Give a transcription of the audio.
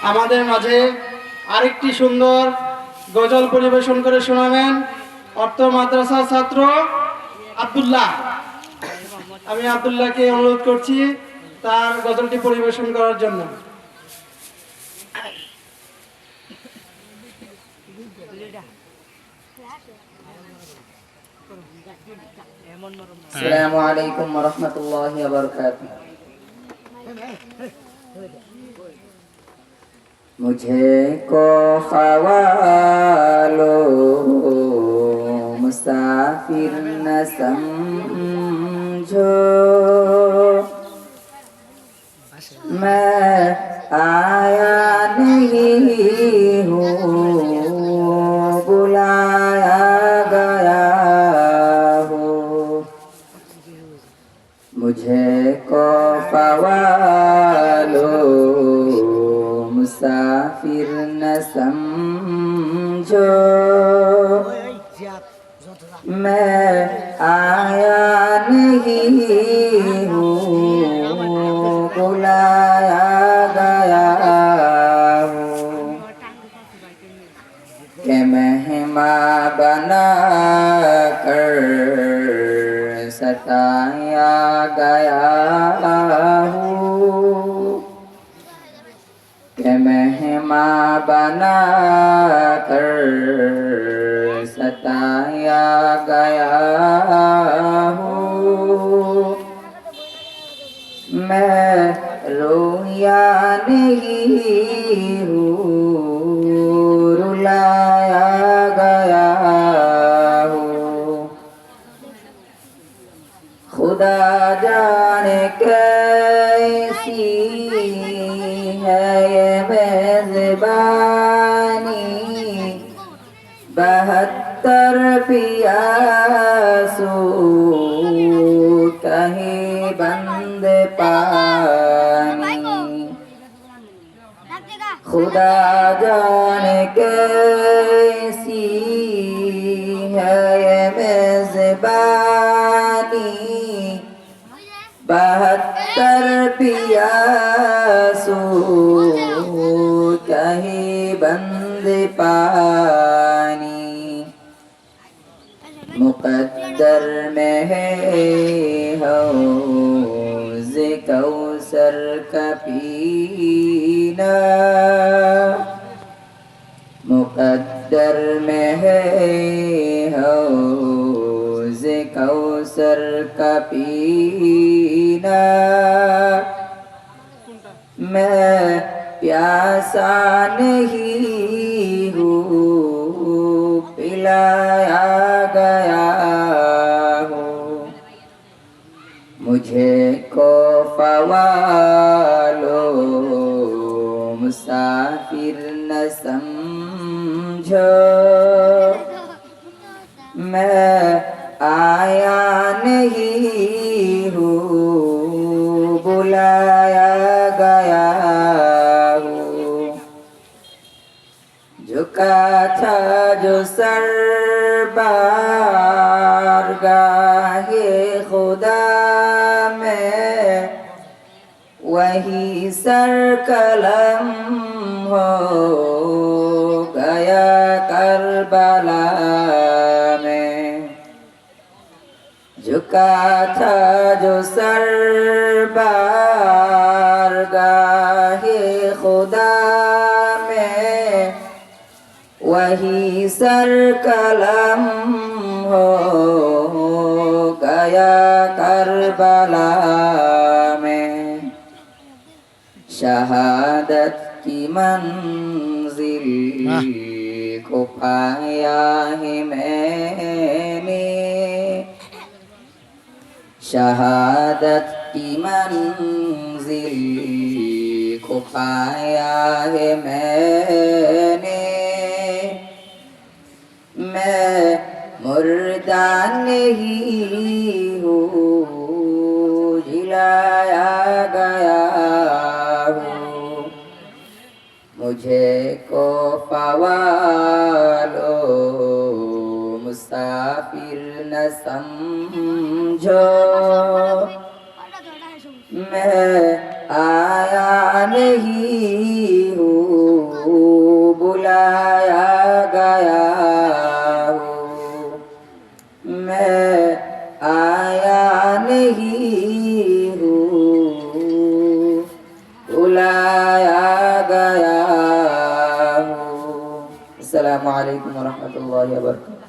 আমাদের মাঝে আরেকটি সুন্দর গজল পরিবেশন করে শোনাবেন অর্থ মাদ্রাসার ছাত্র আব্দুল্লাহ। আমি আব্দুল্লাহকে অনুরোধ করছি তার গজলটি পরিবেশন করার জন্য। আসসালামু আলাইকুম ওয়া রাহমাতুল্লাহি ওয়া বারাকাতুহু। मुझको ख्वालो मुसाफिर न समझो, मैं आया नहीं हूँ बुलाया गया हूँ। मुझे को ख्वालो मुसाफिर न समझो, मैं आया नहीं हूँ बुलाया गया हूँ। कि मेहमान बना कर सताया गया हूँ, कि मेहमान बना कर सताया गया हूँ। मैं रोया नहीं हूँ रुलाया गया हूँ। खुदा जाने कैसी है ये मेज़बानी, 72 पियासू कहीं बंद पानी। खुदा जाने कैसी है ये मेज़बानी, 72 पियासू कहीं बंद पानी। मुक़द्दर में है हौज़ कौसर का पीना, मुक़द्दर में है हौज़ कौसर का पीना। मैं प्यासा नहीं हूँ पिलाया गया हूँ। मुझे को ख्वालो मुसाफिर न समझो, मैं आया नहीं हूँ बुलाया गया हूँ। झुका था जो सर बारगाहे खुदा में, वही सर कलम हो गया करबला में। झुका था जो सर बारगाहे खुदा में, वही सर कलम हो गया करबला में। शहादत की मंजिल को पाया है मैंने, शहादत की मंजिल को पाया है मैंने। मैं मुर्दा नहीं हूँ जिलाया गया हूँ। मुझे को ख्वालो मुसाफिर न समझो, मैं आया नहीं हूँ আসসালামু আলাইকুম ওয়া রাহমাতুল্লাহি ওয়া বারাকাতুহু।